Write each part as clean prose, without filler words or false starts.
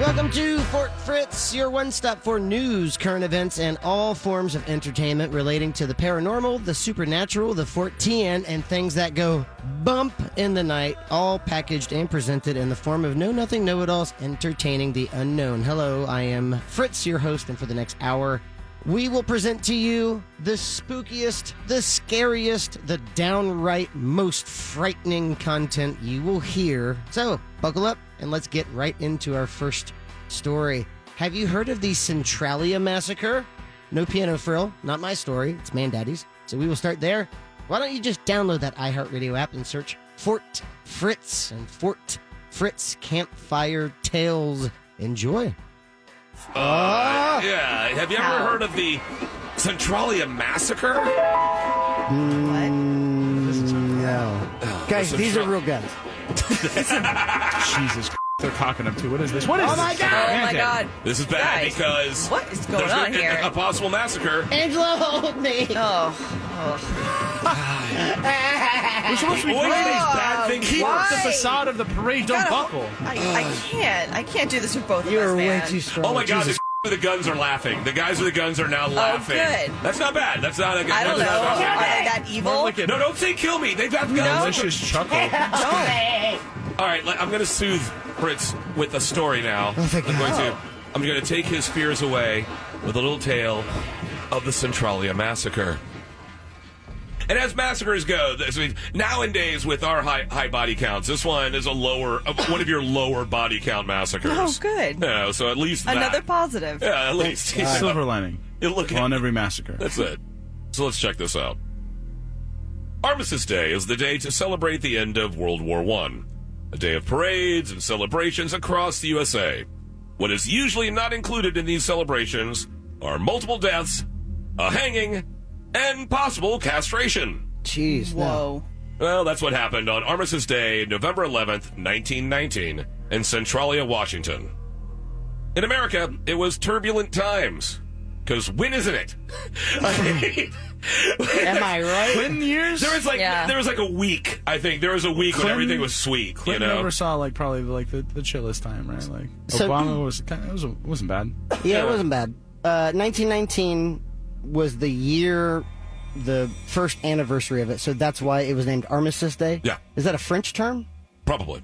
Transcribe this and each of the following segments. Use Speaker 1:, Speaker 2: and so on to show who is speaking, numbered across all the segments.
Speaker 1: Welcome to Fort Fritz, your one-stop for news, current events, and all forms of entertainment relating to the paranormal, the supernatural, the Fortean, and things that go bump in the night, all packaged and presented in the form of know-nothing, know-it-alls, entertaining the unknown. Hello, I am Fritz, your host, and for the next hour, we will present to you the spookiest, the scariest, the downright most frightening content you will hear. So, buckle up and let's get right into our first story. Have you heard of the Centralia Massacre? No piano frill, not my story, it's Mandaddy's. So we will start there. Why don't you just download that iHeartRadio app and search Fort Fritz and Fort Fritz Campfire Tales. Enjoy.
Speaker 2: Yeah. Have you ever heard of the Centralia Massacre?
Speaker 1: No. Guys, these are real guns.
Speaker 3: Jesus, they're cocking them too. What is this? What is this?
Speaker 1: Oh my God!
Speaker 4: Oh my God!
Speaker 2: This is bad because
Speaker 4: what is going
Speaker 2: there's
Speaker 4: on here?
Speaker 2: A possible massacre.
Speaker 1: Angela, hold me.
Speaker 3: We're supposed to be
Speaker 2: Boy,
Speaker 3: playing
Speaker 2: these
Speaker 3: these
Speaker 2: bad things
Speaker 3: Keep
Speaker 2: worse.
Speaker 3: the facade of the parade. Don't buckle.
Speaker 4: I can't do this with both of
Speaker 1: You
Speaker 4: us,
Speaker 1: are way
Speaker 4: man.
Speaker 1: too strong.
Speaker 2: Oh my God,
Speaker 1: Jesus.
Speaker 2: the guns are laughing. The guys with the guns are now laughing.
Speaker 4: good.
Speaker 2: That's not bad. That's not a good.
Speaker 4: I don't know. Are they that evil?
Speaker 2: No, don't say kill me. They've got guns.
Speaker 3: Delicious chuckle.
Speaker 2: All right, I'm going to soothe Fritz with a story now.
Speaker 1: Oh, thank God.
Speaker 2: I'm going to take his fears away with a little tale of the Centralia Massacre. And as massacres go, nowadays with our high body counts, this one is one of your lower body count massacres.
Speaker 4: Oh, good.
Speaker 2: Yeah, so at least
Speaker 4: Another
Speaker 2: that.
Speaker 4: positive.
Speaker 2: Yeah, at least.
Speaker 3: Silver lining on every massacre.
Speaker 2: That's it. So let's check this out. Armistice Day is the day to celebrate the end of World War I. A day of parades and celebrations across the USA. What is usually not included in these celebrations are multiple deaths, a hanging, and possible castration.
Speaker 1: Jeez,
Speaker 4: Whoa.
Speaker 2: Well, that's what happened on Armistice Day, November 11th, 1919, in Centralia, Washington. In America, it was turbulent times. Because when isn't it?
Speaker 1: Am I right?
Speaker 3: Clinton years?
Speaker 2: There was like a week, I think. There was a week when everything was sweet,
Speaker 3: Clinton
Speaker 2: you know?
Speaker 3: never saw probably the chillest time, right? Like
Speaker 1: So-
Speaker 3: Obama wasn't bad.
Speaker 1: Yeah, it wasn't bad. 1919 was the year, the first anniversary of it, so that's why it was named Armistice Day?
Speaker 2: Yeah.
Speaker 1: Is that a French term?
Speaker 2: Probably.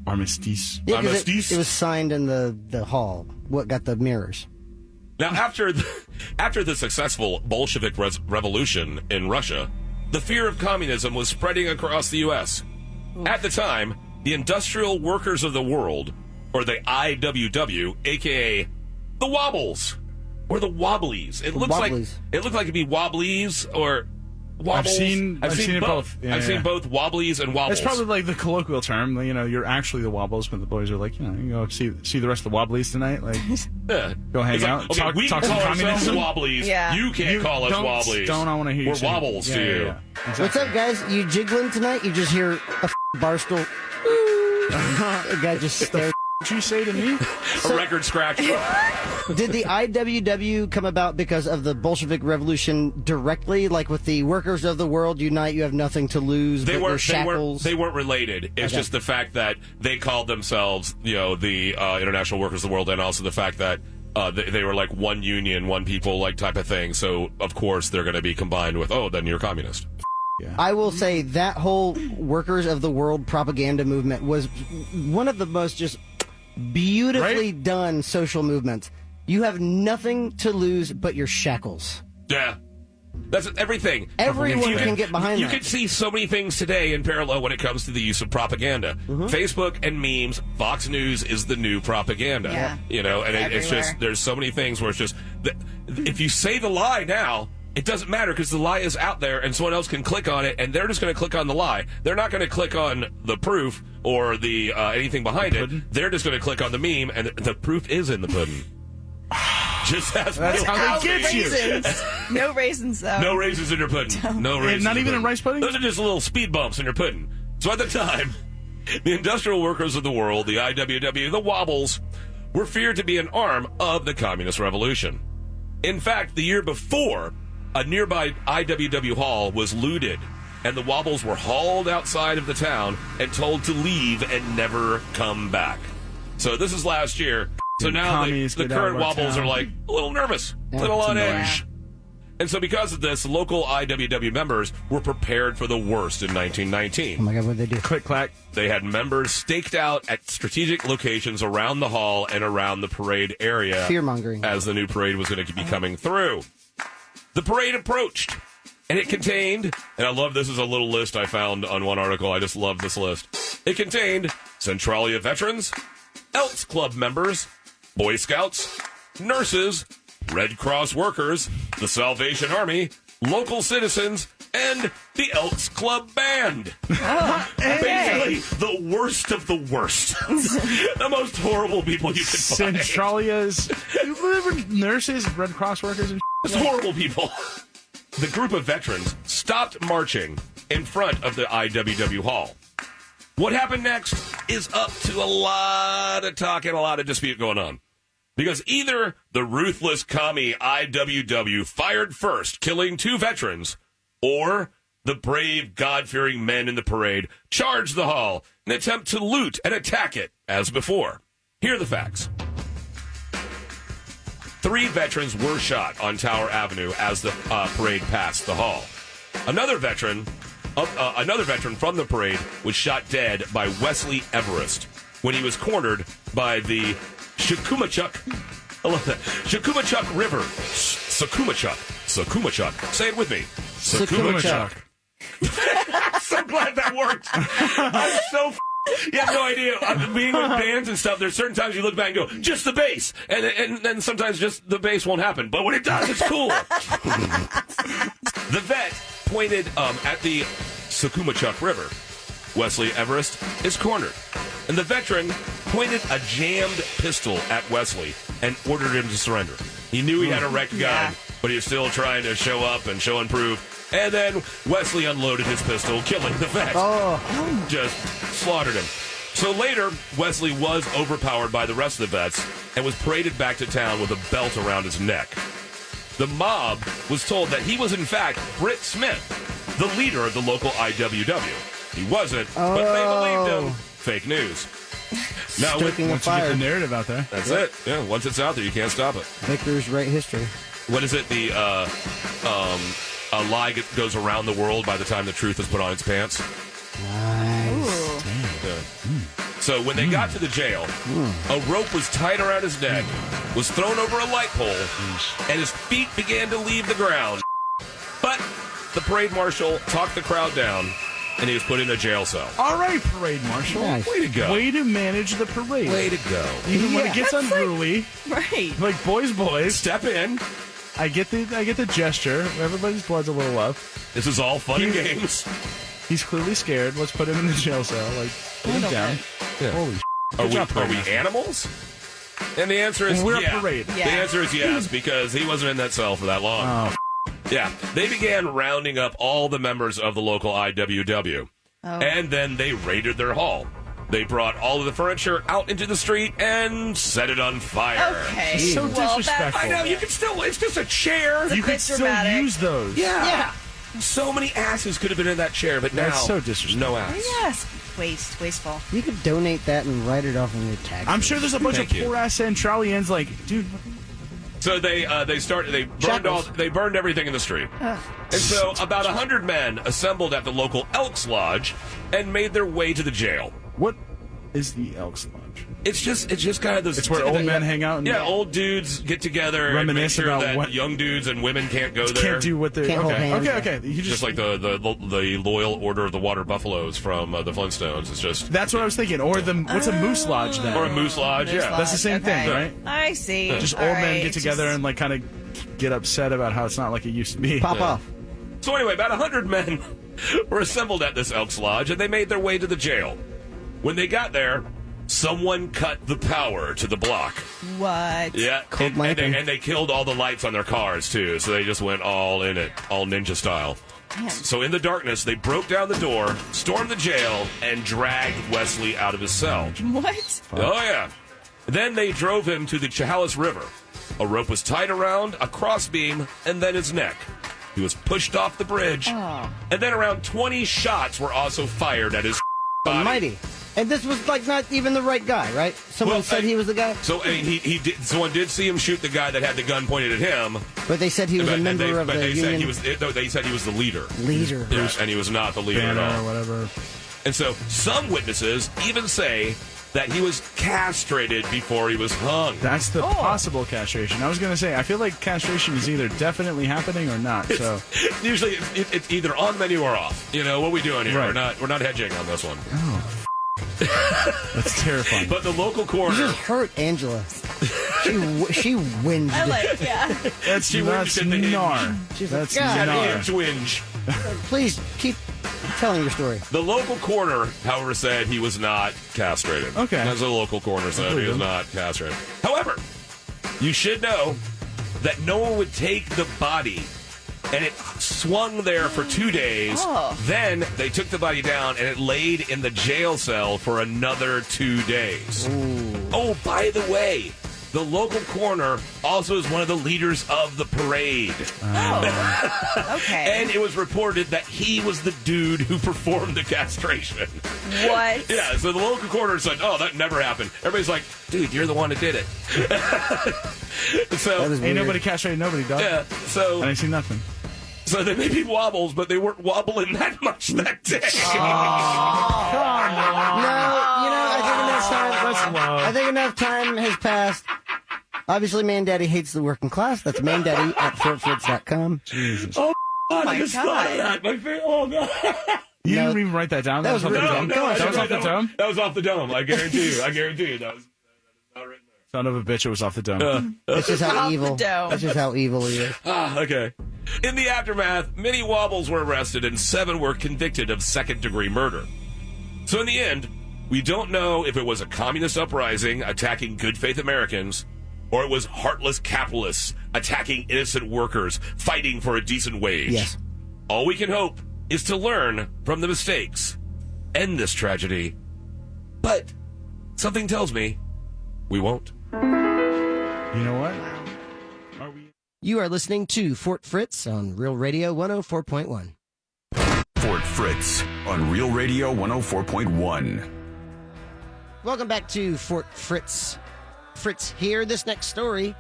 Speaker 3: Armistice.
Speaker 1: Yeah, 'cause
Speaker 2: Armistice?
Speaker 1: It was signed in the hall. What got the mirrors?
Speaker 2: Now, after the successful Bolshevik revolution in Russia, the fear of communism was spreading across the U.S. At the time, the Industrial Workers of the World, or the IWW, a.k.a. the Wobbles, or the Wobblies. It looks like it'd be Wobblies or Wobbles.
Speaker 3: I've seen it both. Yeah,
Speaker 2: I've seen both Wobblies and Wobbles.
Speaker 3: It's probably like the colloquial term. You know, you're actually the Wobbles, but the boys are like, you go see the rest of the Wobblies tonight. Like,
Speaker 2: Yeah.
Speaker 3: go hang
Speaker 2: It's like,
Speaker 3: out.
Speaker 2: okay, we
Speaker 3: talk
Speaker 2: call
Speaker 3: some
Speaker 2: ourselves
Speaker 3: communism.
Speaker 2: Wobblies.
Speaker 4: Yeah.
Speaker 2: You can't call us Wobblies.
Speaker 3: I want to hear you
Speaker 2: We're
Speaker 3: say-
Speaker 2: Wobbles to you.
Speaker 3: Yeah. Exactly.
Speaker 1: What's up, guys? You jiggling tonight? You just hear a barstool. A guy just stared.
Speaker 3: What you say to me?
Speaker 2: A record scratch.
Speaker 1: Did the IWW come about because of the Bolshevik Revolution directly? Like with the workers of the world unite, you have nothing to lose but your shackles?
Speaker 2: They weren't related. It's just the fact that they called themselves, the International Workers of the World, and also the fact that they were like one union, one people, like type of thing. So of course they're going to be combined with, then you're communist.
Speaker 3: Yeah.
Speaker 1: I will say that whole workers of the world propaganda movement was one of the most just beautifully done social movements. You have nothing to lose but your shackles.
Speaker 2: Yeah. That's everything.
Speaker 1: Everyone can get behind
Speaker 2: You
Speaker 1: that.
Speaker 2: can see so many things today in parallel when it comes to the use of propaganda. Facebook and memes, Fox News is the new propaganda.
Speaker 4: Yeah.
Speaker 2: And it's just, there's so many things where it's just, if you say the lie now, it doesn't matter because the lie is out there and someone else can click on it and they're just going to click on the lie. They're not going to click on the proof or the anything behind it. They're just going to click on the meme and the proof is in the pudding. Just
Speaker 3: That's how they get you.
Speaker 4: No raisins, though.
Speaker 2: No raisins in your pudding. No raisins.
Speaker 3: Not even in rice pudding?
Speaker 2: Those are just little speed bumps in your pudding. So at the time, the Industrial Workers of the World, the IWW, the Wobbles, were feared to be an arm of the Communist Revolution. In fact, the year before, a nearby IWW hall was looted, and the Wobbles were hauled outside of the town and told to leave and never come back. So this is last year. So now
Speaker 3: commies
Speaker 2: the
Speaker 3: get out
Speaker 2: current
Speaker 3: of our
Speaker 2: wobbles
Speaker 3: town.
Speaker 2: are like a little nervous, a
Speaker 1: Yeah,
Speaker 2: little
Speaker 3: it's
Speaker 2: on
Speaker 3: annoying.
Speaker 2: edge. And so because of this, local IWW members were prepared for the worst in 1919.
Speaker 1: Oh my God, what'd they do?
Speaker 3: Click clack.
Speaker 2: They had members staked out at strategic locations around the hall and around the parade area.
Speaker 1: Fear-mongering.
Speaker 2: As the new parade was going to be coming through. The parade approached, and it contained, and I love this is a little list I found on one article. I just love this list. It contained Centralia veterans, Elks Club members, Boy Scouts, nurses, Red Cross workers, the Salvation Army, local citizens, and the Elks Club Band. Basically, the worst of the worst. The most horrible people you could find.
Speaker 3: Centralia's nurses, Red Cross workers, and
Speaker 2: Just horrible people. The group of veterans stopped marching in front of the IWW hall. What happened next is up to a lot of talk and a lot of dispute going on. Because either the ruthless commie IWW fired first, killing 2 veterans, or the brave, God-fearing men in the parade charged the hall in an attempt to loot and attack it as before. Here are the facts. 3 veterans were shot on Tower Avenue as the parade passed the hall. Another veteran from the parade was shot dead by Wesley Everest when he was cornered by the Shakumachuk. I love that. Shakumachuk River. Sakumachuk. Say it with me.
Speaker 1: Sakumachuk.
Speaker 2: So glad that worked. I'm so you have no idea. Being with bands and stuff, there's certain times you look back and go, just the bass. And then sometimes just the bass won't happen. But when it does, it's cool. The vet pointed at the Sakumachuk River. Wesley Everest is cornered. And the veteran pointed a jammed pistol at Wesley and ordered him to surrender. He knew he had a wrecked gun, but he was still trying to show up and show and prove. And then Wesley unloaded his pistol, killing the vet. Just slaughtered him. So later, Wesley was overpowered by the rest of the vets and was paraded back to town with a belt around his neck. The mob was told that he was, in fact, Britt Smith, the leader of the local IWW. He wasn't, but they believed him. Fake news. Now,
Speaker 1: Stoking a
Speaker 3: once you get
Speaker 1: fire.
Speaker 3: the narrative out there.
Speaker 2: that's it. Yeah, once it's out there, you can't stop it.
Speaker 1: Victors write history.
Speaker 2: What is it? The a lie goes around the world by the time the truth is put on its pants.
Speaker 1: Nice.
Speaker 2: So when they got to the jail, a rope was tied around his neck, was thrown over a light pole, and his feet began to leave the ground. But the parade marshal talked the crowd down, and he was put in a jail cell.
Speaker 3: All right, parade marshal.
Speaker 1: Nice.
Speaker 2: Way to go.
Speaker 3: Way to manage the parade.
Speaker 2: Way to go.
Speaker 3: Even when
Speaker 1: Yeah.
Speaker 3: it gets unruly,
Speaker 4: Right.
Speaker 3: like boys.
Speaker 2: Step in.
Speaker 3: I get the gesture. Everybody's blood's a little up.
Speaker 2: This is all fun and games.
Speaker 3: He's clearly scared. Let's put him in the jail cell. Like, put him down.
Speaker 2: Yeah.
Speaker 3: Holy
Speaker 2: Are we animals? And the answer is
Speaker 3: Well, we're a
Speaker 2: yeah.
Speaker 3: parade.
Speaker 2: The
Speaker 4: Yeah.
Speaker 2: answer is yes, because he wasn't in that cell for that long.
Speaker 3: Oh,
Speaker 2: Yeah, they began rounding up all the members of the local IWW. And then they raided their hall. They brought all of the furniture out into the street and set it on fire.
Speaker 4: Okay.
Speaker 3: So
Speaker 4: well,
Speaker 3: disrespectful.
Speaker 2: I know, you can still, it's just a chair.
Speaker 3: you
Speaker 4: bit
Speaker 3: could still
Speaker 4: dramatic.
Speaker 3: use those.
Speaker 2: Yeah. So many asses could have been in that chair, but now,
Speaker 3: That's so disrespectful.
Speaker 2: no ass.
Speaker 4: Yes. Wasteful.
Speaker 1: You could donate that and write it off on your taxes.
Speaker 3: I'm sure there's a bunch
Speaker 2: Thank
Speaker 3: of
Speaker 2: you.
Speaker 3: poor ass Centralians like, dude,
Speaker 2: So they burned everything in the street. And so about 100 men assembled at the local Elks Lodge and made their way to the jail.
Speaker 3: what is the Elks Lodge?
Speaker 2: It's just kind of those.
Speaker 3: It's where old men hang out and
Speaker 2: old dudes get together
Speaker 3: Reminisce
Speaker 2: and make sure
Speaker 3: about
Speaker 2: that
Speaker 3: what-
Speaker 2: young dudes and women can't go there.
Speaker 3: Can't do what they
Speaker 1: Can't hold hands.
Speaker 3: Okay. You
Speaker 2: just like the Loyal Order of the Water Buffaloes from the Flintstones. It's just
Speaker 3: that's what I was thinking. Or what's a Moose Lodge then?
Speaker 2: or a Moose Lodge. Yeah,
Speaker 3: That's the same thing,
Speaker 4: Okay.
Speaker 3: right?
Speaker 4: I see.
Speaker 3: Just
Speaker 4: All
Speaker 3: old men
Speaker 4: right,
Speaker 3: get together
Speaker 4: just-
Speaker 3: and like kind of get upset about how it's not like it used to be.
Speaker 1: Pop off.
Speaker 2: So anyway, about 100 men were assembled at this Elks Lodge, and they made their way to the jail. When they got there, someone cut the power to the block.
Speaker 4: What?
Speaker 2: Yeah,
Speaker 1: Cold
Speaker 2: and
Speaker 1: lightning.
Speaker 2: they killed all the lights on their cars, too, so they just went all in it, all ninja style.
Speaker 4: Man.
Speaker 2: So in the darkness, they broke down the door, stormed the jail, and dragged Wesley out of his cell.
Speaker 4: What?
Speaker 2: Oh, yeah. Then they drove him to the Chehalis River. A rope was tied around a crossbeam and then his neck. He was pushed off the bridge, and then around 20 shots were also fired at his body.
Speaker 1: Almighty. And this was like not even the right guy, right? Someone said he was the guy.
Speaker 2: So I mean, he did. Someone did see him shoot the guy that had the gun pointed at him.
Speaker 1: But they said he was a member of the union.
Speaker 2: They said he was the leader.
Speaker 1: Leader.
Speaker 2: Yeah, and he was not the leader
Speaker 3: Banner
Speaker 2: at all.
Speaker 3: or whatever.
Speaker 2: And so some witnesses even say that he was castrated before he was hung.
Speaker 3: That's the possible castration. I was going to say, I feel like castration is either definitely happening or not. So
Speaker 2: Usually it's either on menu or off. You know, what are we doing here?
Speaker 3: Right.
Speaker 2: We're not hedging on this one.
Speaker 3: Oh, that's terrifying.
Speaker 2: But the local coroner...
Speaker 1: You just hurt Angela. She whinged.
Speaker 4: I like, yeah.
Speaker 3: That's gnar.
Speaker 1: She's
Speaker 3: That's
Speaker 1: like, God,
Speaker 3: gnar.
Speaker 2: Twinge.
Speaker 1: Please keep telling your story.
Speaker 2: The local coroner, however, said he was not castrated.
Speaker 3: Okay.
Speaker 2: As the local coroner said, he was not castrated. However, you should know that no one would take the body, and it swung there for 2 days.
Speaker 4: Oh.
Speaker 2: Then they took the body down, and it laid in the jail cell for another 2 days.
Speaker 1: Ooh.
Speaker 2: Oh, by the way, the local coroner also is one of the leaders of the parade.
Speaker 4: Oh. Okay.
Speaker 2: And it was reported that he was the dude who performed the castration.
Speaker 4: What?
Speaker 2: Yeah, so the local coroner said, oh, that never happened. Everybody's like, dude, you're the one that did it. So,
Speaker 1: That is
Speaker 3: Ain't
Speaker 1: weird.
Speaker 3: nobody castrated nobody, dog.
Speaker 2: yeah, so,
Speaker 3: And I see nothing.
Speaker 2: so they may be wobbles, but they weren't wobbling that much that day.
Speaker 1: No, you know, I think enough time has passed. Obviously, Man Daddy hates the working class. That's mandaddy at fortfritz.com.
Speaker 3: Jesus.
Speaker 2: Oh, God,
Speaker 4: my
Speaker 2: I just thought of
Speaker 4: God.
Speaker 2: that. Oh, God.
Speaker 3: You
Speaker 1: No,
Speaker 3: didn't even write that down?
Speaker 1: that was
Speaker 3: off the
Speaker 1: really-
Speaker 3: dome?
Speaker 1: no,
Speaker 3: That was off the dome?
Speaker 2: That was off the dome. I guarantee you. That was not written there.
Speaker 3: Son of a bitch, it was off the dome.
Speaker 1: That's just how
Speaker 4: Off the
Speaker 1: evil.
Speaker 4: dome.
Speaker 1: That's just how evil he is.
Speaker 2: Okay. In the aftermath, many wobbles were arrested and 7 were convicted of second-degree murder. So in the end, we don't know if it was a communist uprising attacking good-faith Americans or it was heartless capitalists attacking innocent workers fighting for a decent wage.
Speaker 1: Yes.
Speaker 2: All we can hope is to learn from the mistakes, end this tragedy. But something tells me we won't.
Speaker 3: You know what? Are we?
Speaker 1: You are listening to Fort Fritz on Real Radio 104.1.
Speaker 5: Fort Fritz on Real Radio 104.1.
Speaker 1: Welcome back to Fort Fritz. Fritz here. This next story,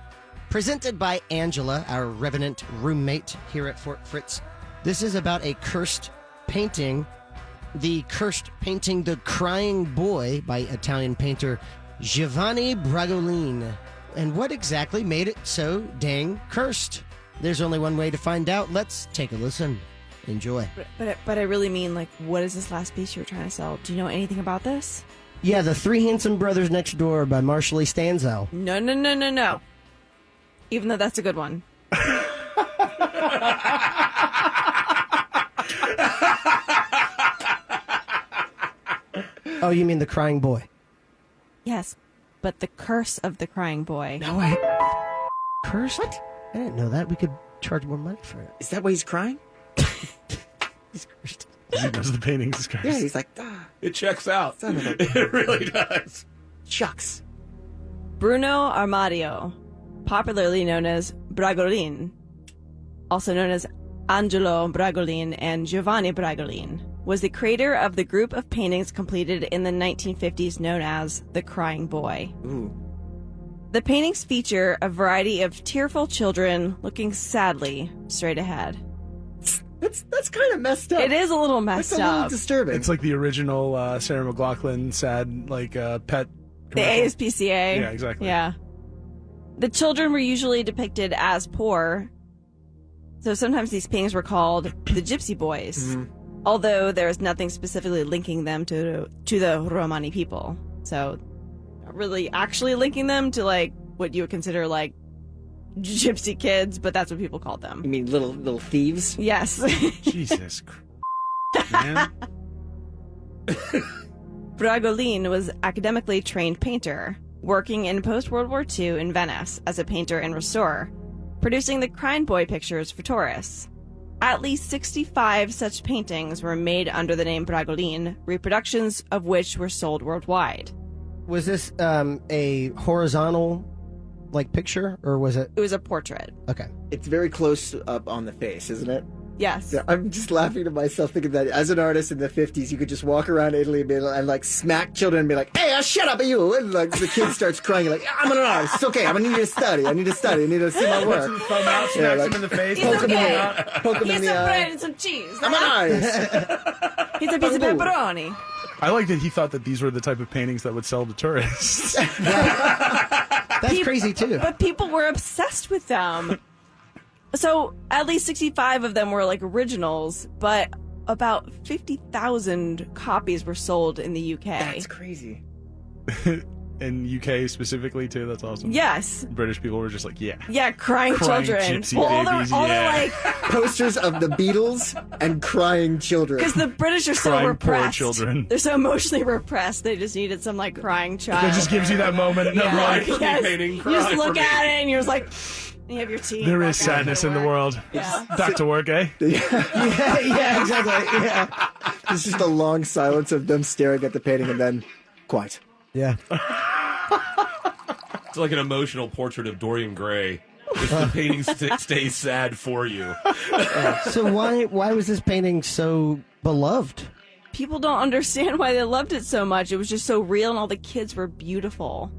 Speaker 1: presented by Angela, our revenant roommate here at Fort Fritz. This is about a cursed painting. The cursed painting, The Crying Boy, by Italian painter Giovanni Bragolin. And what exactly made it so dang cursed? There's only one way to find out. Let's take a listen. Enjoy.
Speaker 4: But I really mean, like, what is this last piece you were trying to sell? Do you know anything about this?
Speaker 1: Yeah, The Three Handsome Brothers Next Door by Marshall E. Stanzel.
Speaker 4: No. Even though that's a good one.
Speaker 1: Oh, you mean The Crying Boy?
Speaker 4: Yes, but the curse of the crying boy.
Speaker 1: No, cursed? What? I didn't know that. We could charge more money for it.
Speaker 6: Is that why he's crying?
Speaker 1: He's cursed.
Speaker 3: He does the paintings, guys.
Speaker 6: Yeah, he's like, ah,
Speaker 2: It checks out.
Speaker 6: son of a
Speaker 2: It really does.
Speaker 6: shucks.
Speaker 4: Bruno Armadio, popularly known as Bragolin, also known as Angelo Bragolin and Giovanni Bragolin, was the creator of the group of paintings completed in the 1950s known as The Crying Boy.
Speaker 6: Ooh.
Speaker 4: The paintings feature a variety of tearful children looking sadly straight ahead.
Speaker 6: That's kind of messed up.
Speaker 4: It is a little messed
Speaker 6: That's a little
Speaker 4: up.
Speaker 6: disturbing.
Speaker 3: It's like the original Sarah McLachlan sad, like, pet
Speaker 4: The
Speaker 3: commercial.
Speaker 4: ASPCA.
Speaker 3: Yeah, exactly.
Speaker 4: Yeah. The children were usually depicted as poor, so sometimes these paintings were called the Gypsy Boys,
Speaker 6: Mm-hmm.
Speaker 4: although there is nothing specifically linking them to the Romani people. So, not really actually linking them to, like, what you would consider, like, gypsy kids, but that's what people called them.
Speaker 6: You mean little thieves?
Speaker 4: Yes.
Speaker 3: Jesus Christ, man.
Speaker 4: Bragolin was academically trained painter, working in post-World War II in Venice as a painter and restorer, producing the Crying Boy pictures for tourists. At least 65 such paintings were made under the name Bragolin, reproductions of which were sold worldwide.
Speaker 1: Was this a horizontal, like, picture, or was it?
Speaker 4: It was a portrait.
Speaker 1: Okay.
Speaker 6: It's very close up on the face, isn't it?
Speaker 4: Yes.
Speaker 6: Yeah, I'm just laughing to myself thinking that as an artist in the 50s, you could just walk around Italy and like smack children and be like, hey, shut up, you. And like the kid starts crying. You're like, I'm an artist. It's okay. I'm going to need you to study. I need to study. I need to see my work.
Speaker 3: Thumb out, smacks him in the face.
Speaker 4: He's
Speaker 6: Poke him in
Speaker 4: okay.
Speaker 6: the eye. Poke him in
Speaker 4: Here's
Speaker 6: the
Speaker 4: some bread
Speaker 6: eye.
Speaker 4: and some cheese.
Speaker 6: I'm an artist.
Speaker 4: Here's a piece of pepperoni.
Speaker 3: I like that he thought that these were the type of paintings that would sell to tourists.
Speaker 1: That's crazy too.
Speaker 4: But people were obsessed with them. So at least 65 of them were like originals, but about 50,000 copies were sold in the UK.
Speaker 6: That's crazy.
Speaker 3: In UK specifically too, that's awesome.
Speaker 4: Yes.
Speaker 3: British people were just like, yeah.
Speaker 4: Yeah, crying children.
Speaker 3: gypsy
Speaker 4: all
Speaker 3: babies,
Speaker 4: they're
Speaker 3: yeah.
Speaker 4: like,
Speaker 6: Posters of the Beatles and crying children.
Speaker 4: because the British are so
Speaker 3: Crying poor
Speaker 4: repressed.
Speaker 3: children.
Speaker 4: They're so emotionally repressed. They just needed some like crying child.
Speaker 3: It just gives you that moment. of
Speaker 4: Yeah.
Speaker 2: Cry
Speaker 3: like,
Speaker 2: for me,
Speaker 4: Yes.
Speaker 2: painting,
Speaker 4: You
Speaker 2: cry
Speaker 4: just
Speaker 2: for
Speaker 4: look
Speaker 2: me.
Speaker 4: at it and you're just like, and you have your tea.
Speaker 3: there
Speaker 4: walk
Speaker 3: is
Speaker 4: out
Speaker 3: sadness in the
Speaker 4: work.
Speaker 3: world.
Speaker 4: Yeah.
Speaker 3: Back to work, eh?
Speaker 1: yeah, exactly. Yeah.
Speaker 6: It's just a long silence of them staring at the painting and then quiet.
Speaker 1: Yeah.
Speaker 2: It's like an emotional portrait of Dorian Gray. If the painting stays sad for you.
Speaker 1: So why was this painting so beloved?
Speaker 4: People don't understand why they loved it so much. It was just so real, and all the kids were beautiful.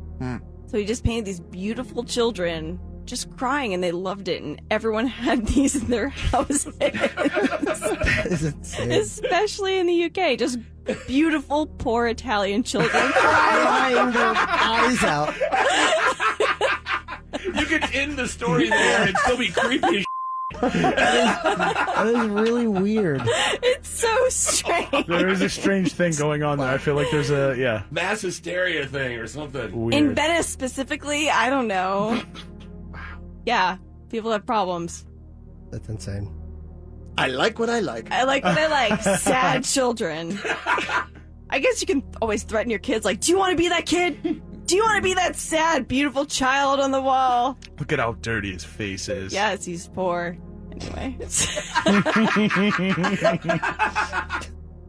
Speaker 4: So he just painted these beautiful children just crying, and they loved it, and everyone had these in their houses.
Speaker 1: Is it sad?
Speaker 4: Especially in the UK, just beautiful, poor Italian children crying.
Speaker 1: Crying their eyes out.
Speaker 2: You could end the story there and still be creepy as
Speaker 1: That is really weird.
Speaker 4: It's so strange.
Speaker 3: There is a strange thing going on there. I feel like there's a,
Speaker 2: mass hysteria thing or something.
Speaker 3: weird.
Speaker 4: In Venice specifically, I don't know. Yeah, people have problems.
Speaker 1: That's insane.
Speaker 6: I like what I like.
Speaker 4: I like what I like. Sad children. I guess you can always threaten your kids, like, do you want to be that kid? Do you want to be that sad, beautiful child on the wall?
Speaker 3: Look at how dirty his face is.
Speaker 4: Yes, he's poor. Anyway.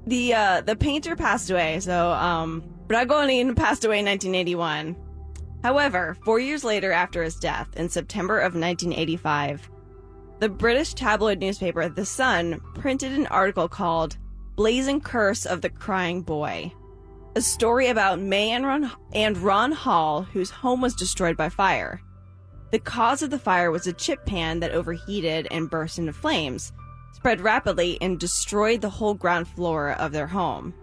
Speaker 4: The painter passed away, so Bragonin passed away in 1981. However, 4 years later after his death, in September of 1985, the British tabloid newspaper The Sun printed an article called Blazing Curse of the Crying Boy, a story about May and Ron Hall, whose home was destroyed by fire. The cause of the fire was a chip pan that overheated and burst into flames, spread rapidly, and destroyed the whole ground floor of their home.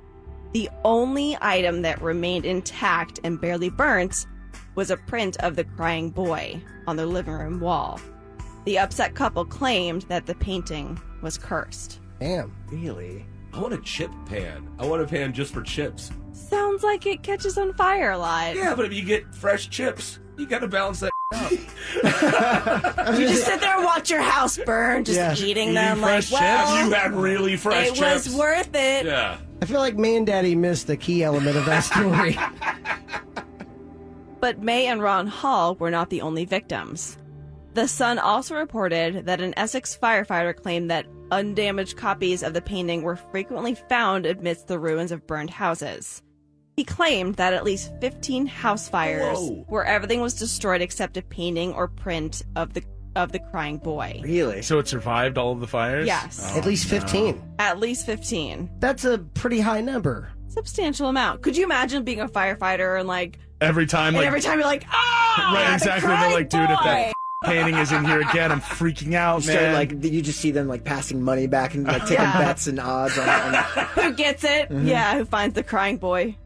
Speaker 4: The only item that remained intact and barely burnt was a print of the crying boy on their living room wall. The upset couple claimed that the painting was cursed.
Speaker 1: Damn.
Speaker 6: Really?
Speaker 2: I want a chip pan. I want a pan just for chips.
Speaker 4: Sounds like it catches on fire a lot.
Speaker 2: Yeah, but if you get fresh chips, you got to balance that out.
Speaker 4: You just sit there and watch your house burn, just
Speaker 1: Yeah.
Speaker 4: eating them like,
Speaker 3: fresh
Speaker 4: well,
Speaker 2: You had really fresh
Speaker 4: it
Speaker 2: chips.
Speaker 4: was worth it.
Speaker 2: Yeah.
Speaker 1: I feel like me and Daddy missed the key element of that story.
Speaker 4: But May and Ron Hall were not the only victims. The Sun also reported that an Essex firefighter claimed that undamaged copies of the painting were frequently found amidst the ruins of burned houses. He claimed that at least 15 house fires
Speaker 2: Whoa.
Speaker 4: where everything was destroyed except a painting or print of the crying boy.
Speaker 6: Really?
Speaker 3: So it survived all of the fires?
Speaker 4: Yes.
Speaker 1: At least 15.
Speaker 4: At least 15.
Speaker 1: That's a pretty high number.
Speaker 4: Substantial amount. Could you imagine being a firefighter and like
Speaker 3: Every time,
Speaker 4: and
Speaker 3: like,
Speaker 4: every time you're like, oh,
Speaker 3: right,
Speaker 4: the
Speaker 3: exactly. They're
Speaker 4: crying
Speaker 3: like, dude, if that
Speaker 4: boy."
Speaker 3: painting is in here again, I'm freaking out,
Speaker 6: You start,
Speaker 3: man.
Speaker 6: like, you just see them like passing money back and like taking
Speaker 4: Yeah.
Speaker 6: bets and odds on
Speaker 4: Who gets it?
Speaker 3: Mm-hmm.
Speaker 4: Yeah, who finds the crying boy?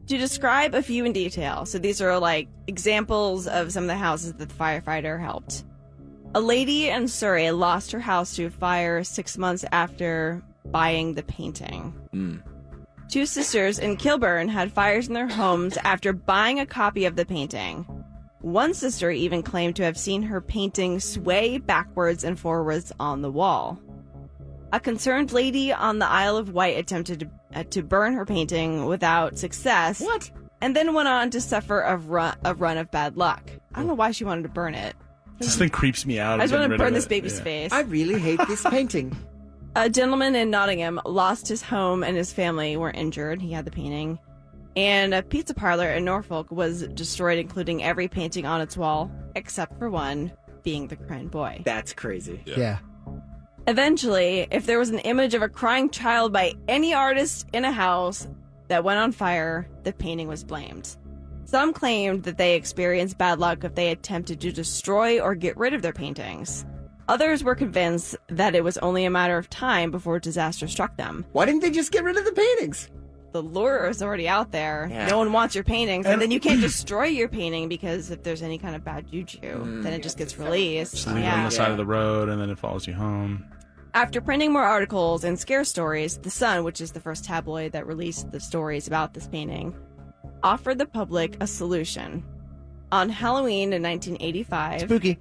Speaker 4: To describe a few in detail, so these are like examples of some of the houses that the firefighter helped. A lady in Surrey lost her house to a fire 6 months after buying the painting. 2 sisters in Kilburn had fires in their homes after buying a copy of the painting. One sister even claimed to have seen her painting sway backwards and forwards on the wall. A concerned lady on the Isle of Wight attempted to burn her painting without success.
Speaker 6: What?
Speaker 4: And then went on to suffer a run of bad luck. I don't know why she wanted to burn it.
Speaker 3: This thing creeps me out.
Speaker 4: I just want
Speaker 3: getting
Speaker 4: to
Speaker 3: rid of
Speaker 4: burn this
Speaker 3: it.
Speaker 4: baby's
Speaker 3: Yeah.
Speaker 4: face.
Speaker 6: I really hate this painting.
Speaker 4: A gentleman in Nottingham lost his home and his family were injured. He had the painting. And a pizza parlor in Norfolk was destroyed, including every painting on its wall, except for one, being the crying boy.
Speaker 6: That's crazy.
Speaker 1: Yeah.
Speaker 4: Eventually, if there was an image of a crying child by any artist in a house that went on fire, the painting was blamed. Some claimed that they experienced bad luck if they attempted to destroy or get rid of their paintings. Others were convinced that it was only a matter of time before disaster struck them.
Speaker 6: Why didn't they just get rid of the paintings?
Speaker 4: The lure is already out there.
Speaker 6: Yeah.
Speaker 4: No one wants your paintings, and then you can't destroy your painting because if there's any kind of bad juju, then it just gets released.
Speaker 3: Leave it on the side of the road, and then it follows you home.
Speaker 4: After printing more articles and scare stories, The Sun, which is the first tabloid that released the stories about this painting, offered the public a solution. On Halloween in 1985,
Speaker 1: Spooky.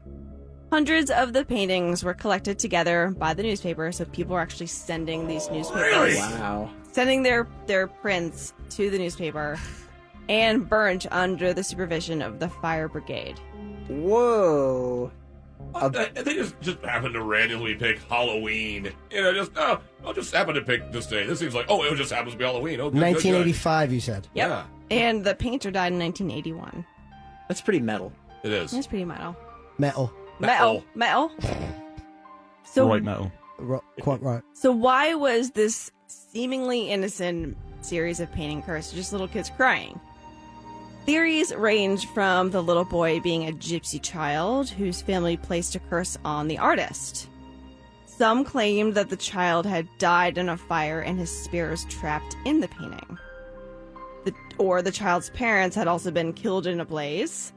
Speaker 4: hundreds of the paintings were collected together by the newspaper, so people were actually sending these newspapers,
Speaker 6: Wow.
Speaker 4: sending their prints to the newspaper, and burnt under the supervision of the fire brigade.
Speaker 6: Whoa.
Speaker 2: They just happen to randomly pick Halloween. I'll just happen to pick this day. This seems like, it just happens to be Halloween. Oh, good,
Speaker 1: 1985, you said.
Speaker 4: Yep.
Speaker 2: Yeah.
Speaker 4: And the painter died in 1981.
Speaker 6: That's pretty metal.
Speaker 2: It is.
Speaker 4: It's pretty metal.
Speaker 1: Metal.
Speaker 4: Metal. So,
Speaker 3: White metal.
Speaker 1: Quite right.
Speaker 4: So why was this seemingly innocent series of painting cursed? Just little kids crying. Theories range from the little boy being a gypsy child whose family placed a curse on the artist. Some claimed that the child had died in a fire and his spirit was trapped in the painting. Or the child's parents had also been killed in a blaze.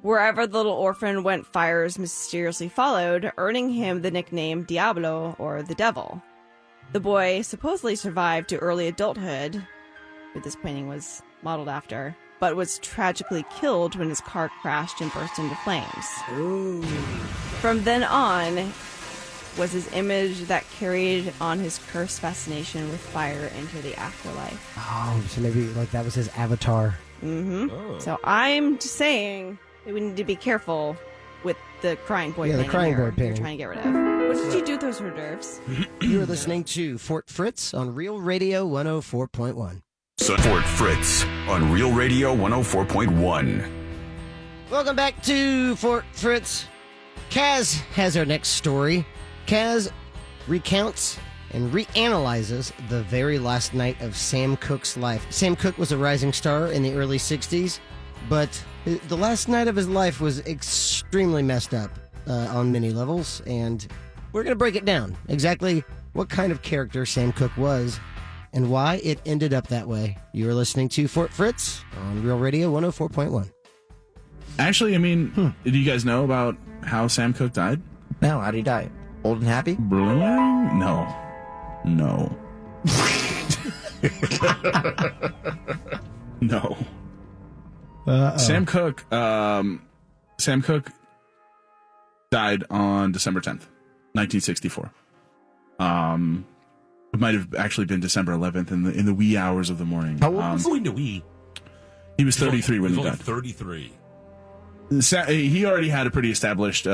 Speaker 4: Wherever the little orphan went, fires mysteriously followed, earning him the nickname Diablo, or the Devil. The boy supposedly survived to early adulthood, who this painting was modeled after, but was tragically killed when his car crashed and burst into flames.
Speaker 6: Ooh.
Speaker 4: From then on was his image that carried on his cursed fascination with fire into the afterlife.
Speaker 1: Oh, so maybe like that was his avatar.
Speaker 4: So I'm just saying that we need to be careful with the crying boy
Speaker 1: Yeah, the
Speaker 4: painting
Speaker 1: crying
Speaker 4: here
Speaker 1: boy painting.
Speaker 4: you're trying to get rid of. What did you do with those hors d'oeuvres?
Speaker 1: You are listening to Fort Fritz on Real Radio 104.1.
Speaker 5: Fort Fritz on Real Radio 104.1.
Speaker 1: Welcome back to Fort Fritz. Kaz has our next story. Kaz recounts and reanalyzes the very last night of Sam Cooke's life. Sam Cooke was a rising star in the early 60s, but the last night of his life was extremely messed up on many levels, and we're going to break it down. Exactly what kind of character Sam Cooke was and why it ended up that way. You are listening to Fort Fritz on Real Radio 104.1.
Speaker 3: Actually, I mean, did you guys know about how Sam Cooke died?
Speaker 7: No, how'd he die? Old and happy?
Speaker 3: No. No. Sam Cooke died on December 10th, 1964. It might have actually been December 11th in the wee hours of the morning.
Speaker 7: How old was
Speaker 2: he?
Speaker 3: He was 33 when he died.
Speaker 2: 33.
Speaker 3: He already had a pretty established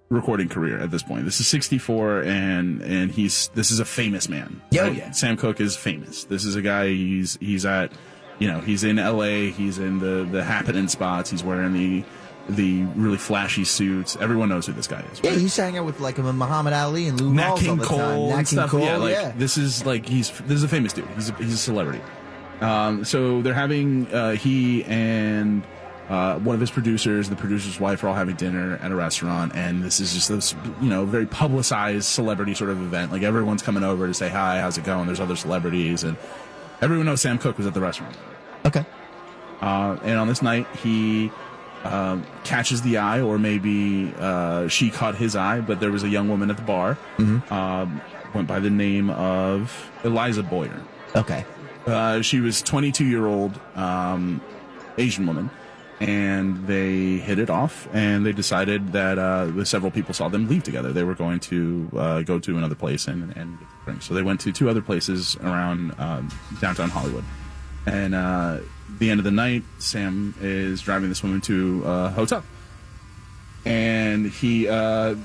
Speaker 3: recording career at this point. This is 64, and this is a famous man.
Speaker 7: Oh,
Speaker 3: right?
Speaker 7: yeah.
Speaker 3: Sam Cooke is famous. This is a guy. He's at, he's in L.A. He's in the happening spots. He's wearing the really flashy suits. Everyone knows who this guy is.
Speaker 7: Yeah,
Speaker 3: Right?
Speaker 7: he used to hang out with like Muhammad Ali and Lou
Speaker 3: Nat
Speaker 7: Rawls all
Speaker 3: King
Speaker 7: the
Speaker 3: Cole
Speaker 7: time. Nat
Speaker 3: and
Speaker 7: King
Speaker 3: stuff.
Speaker 7: Cole,
Speaker 3: Yeah, like
Speaker 7: yeah.
Speaker 3: this is a famous dude. He's a celebrity. So they're having he and one of his producers, the producer's wife, are all having dinner at a restaurant, and this is just this very publicized celebrity sort of event. Like everyone's coming over to say hi, how's it going? There's other celebrities, and everyone knows Sam Cooke was at the restaurant.
Speaker 7: Okay.
Speaker 3: And on this night, he catches the eye, or maybe she caught his eye, but there was a young woman at the bar, went by the name of Eliza Boyer.
Speaker 7: Okay.
Speaker 3: She was 22-year-old Asian woman, and they hit it off, and they decided that several people saw them leave together. They were going to go to another place and get drinks. So they went to two other places around downtown Hollywood. And the end of the night, Sam is driving this woman to a hotel. And he, around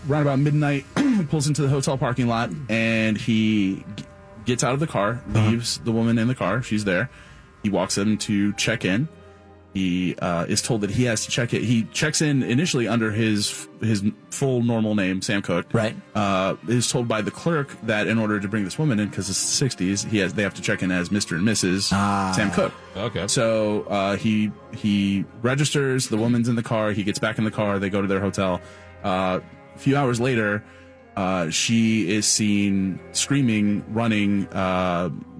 Speaker 3: about midnight, pulls into the hotel parking lot, and he gets out of the car, leaves the woman in the car. She's there. He walks in to check in, he is told that he has to check it. He checks in initially under his full normal name, Sam Cooke.
Speaker 7: Right.
Speaker 3: Is told by the clerk that in order to bring this woman in, because it's the 60s, they have to check in as Mr. and Mrs. Sam Cooke.
Speaker 2: Okay.
Speaker 3: So he registers. The woman's in the car. He gets back in the car. They go to their hotel. A few hours later, she is seen screaming, running,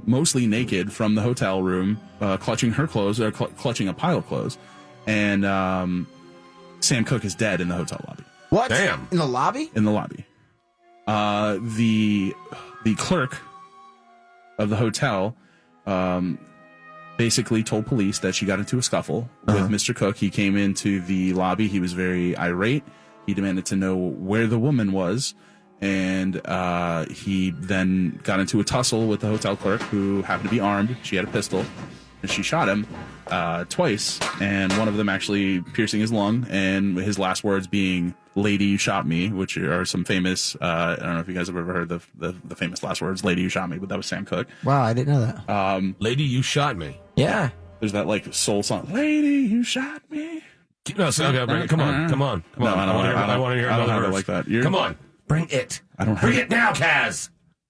Speaker 3: mostly naked from the hotel room, clutching her clothes, or clutching a pile of clothes. And Sam Cooke is dead in the hotel lobby.
Speaker 7: What?
Speaker 2: Damn.
Speaker 7: In the lobby?
Speaker 3: In the lobby. The clerk of the hotel basically told police that she got into a scuffle with Mr. Cooke. He came into the lobby. He was very irate. He demanded to know where the woman was. And he then got into a tussle with the hotel clerk, who happened to be armed. She had a pistol, and she shot him twice, and one of them actually piercing his lung, and his last words being, "Lady, you shot me," which are some famous, I don't know if you guys have ever heard the famous last words, "Lady, you shot me," but that was Sam Cooke.
Speaker 7: Wow, I didn't know that.
Speaker 2: Lady, you shot me.
Speaker 7: Yeah.
Speaker 3: There's that like soul song, "Lady, you shot me."
Speaker 2: No, so, okay, bring it. Come on.
Speaker 3: No,
Speaker 2: I want to hear
Speaker 3: I don't
Speaker 2: another
Speaker 3: have it
Speaker 2: verse.
Speaker 3: like that.
Speaker 2: Come on.
Speaker 7: Bring it.
Speaker 3: I don't have
Speaker 2: Bring it now, Kaz.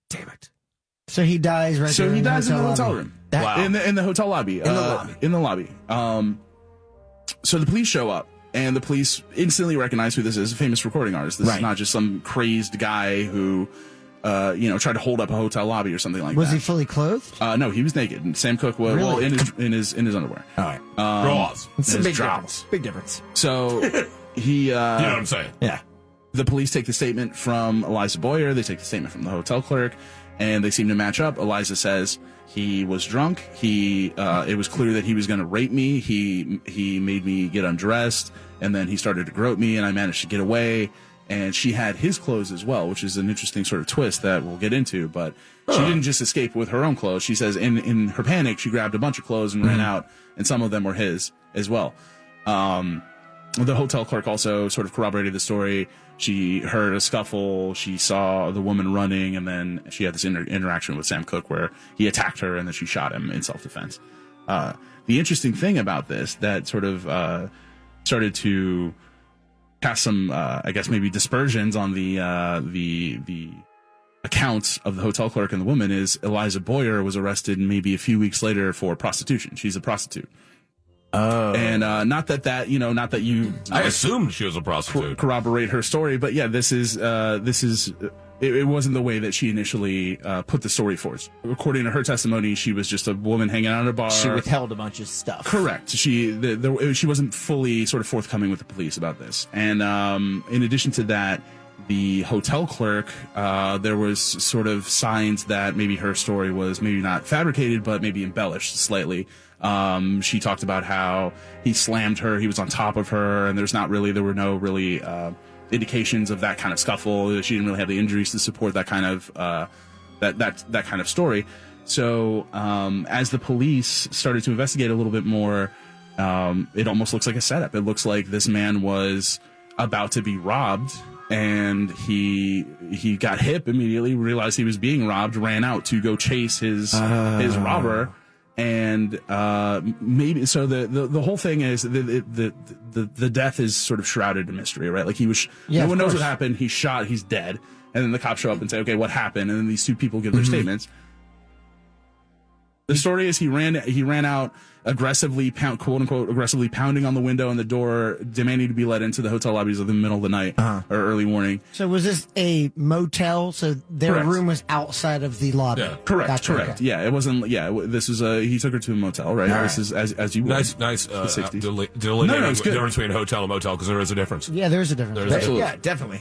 Speaker 7: Damn it.
Speaker 1: So he dies right
Speaker 3: So
Speaker 1: there
Speaker 3: he dies in the hotel
Speaker 1: lobby.
Speaker 3: room.
Speaker 2: Wow.
Speaker 3: In the hotel lobby. In the lobby. So the police show up, and the police instantly recognize who this is, a famous recording artist. This is not just some crazed guy who, tried to hold up a hotel lobby or something like
Speaker 1: Was
Speaker 3: that.
Speaker 1: he fully clothed?
Speaker 3: No, he was naked. And Sam Cooke was
Speaker 1: Really?
Speaker 3: in his underwear.
Speaker 7: All right.
Speaker 2: Draws.
Speaker 7: It's a
Speaker 3: his
Speaker 7: big
Speaker 3: draws.
Speaker 7: difference. Big difference.
Speaker 3: So he,
Speaker 2: You know what I'm saying?
Speaker 7: Yeah.
Speaker 3: the police take the statement from Eliza Boyer. They take the statement from the hotel clerk, and they seem to match up. Eliza says he was drunk. It was clear that he was going to rape me. He made me get undressed, and then he started to grope me, and I managed to get away. And she had his clothes as well, which is an interesting sort of twist that we'll get into. But she didn't just escape with her own clothes. She says in her panic, she grabbed a bunch of clothes and ran out, and some of them were his as well. The hotel clerk also sort of corroborated the story. She heard a scuffle. She saw the woman running, and then she had this interaction with Sam Cooke where he attacked her, and then she shot him in self-defense. The interesting thing about this that sort of started to cast some, I guess, maybe dispersions on the accounts of the hotel clerk and the woman is Eliza Boyer was arrested maybe a few weeks later for prostitution. She's a prostitute. Oh. And not that you
Speaker 2: I assumed she was a prostitute.
Speaker 3: corroborate her story, but yeah, this is it wasn't the way that she initially put the story forth. According to her testimony, she was just a woman hanging out at a bar.
Speaker 7: She withheld a bunch of stuff.
Speaker 3: Correct. She wasn't fully sort of forthcoming with the police about this. And in addition to that, the hotel clerk, there was sort of signs that maybe her story was maybe not fabricated, but maybe embellished slightly. She talked about how he slammed her, he was on top of her, and there were no really indications of that kind of scuffle. She didn't really have the injuries to support that kind of that kind of story. So as the police started to investigate a little bit more, it almost looks like a setup. It looks like this man was about to be robbed, and he got hip immediately, realized he was being robbed, ran out to go chase his robber. And maybe so the whole thing is the death is sort of shrouded in mystery, right? Like no one knows what happened. He's shot. He's dead. And then the cops show up and say, "Okay, what happened?" And then these two people give their statements. The story is he ran out aggressively, quote unquote, aggressively pounding on the window and the door, demanding to be let into the hotel lobbies in the middle of the night or early morning.
Speaker 1: So was this a motel? So their
Speaker 3: Correct.
Speaker 1: room was outside of the lobby.
Speaker 2: Yeah.
Speaker 3: Correct.
Speaker 1: Gotcha,
Speaker 3: Correct.
Speaker 1: okay.
Speaker 3: Yeah, it wasn't. Yeah, this was he took her to a motel, right?
Speaker 1: All
Speaker 3: This is as you would.
Speaker 2: Nice.
Speaker 3: The 60s.
Speaker 2: Delineating
Speaker 3: No, it's
Speaker 2: the
Speaker 3: good.
Speaker 2: difference between hotel and motel, because there is a difference.
Speaker 1: Yeah, there's a difference.
Speaker 2: There's a
Speaker 3: Absolutely.
Speaker 7: Yeah, definitely.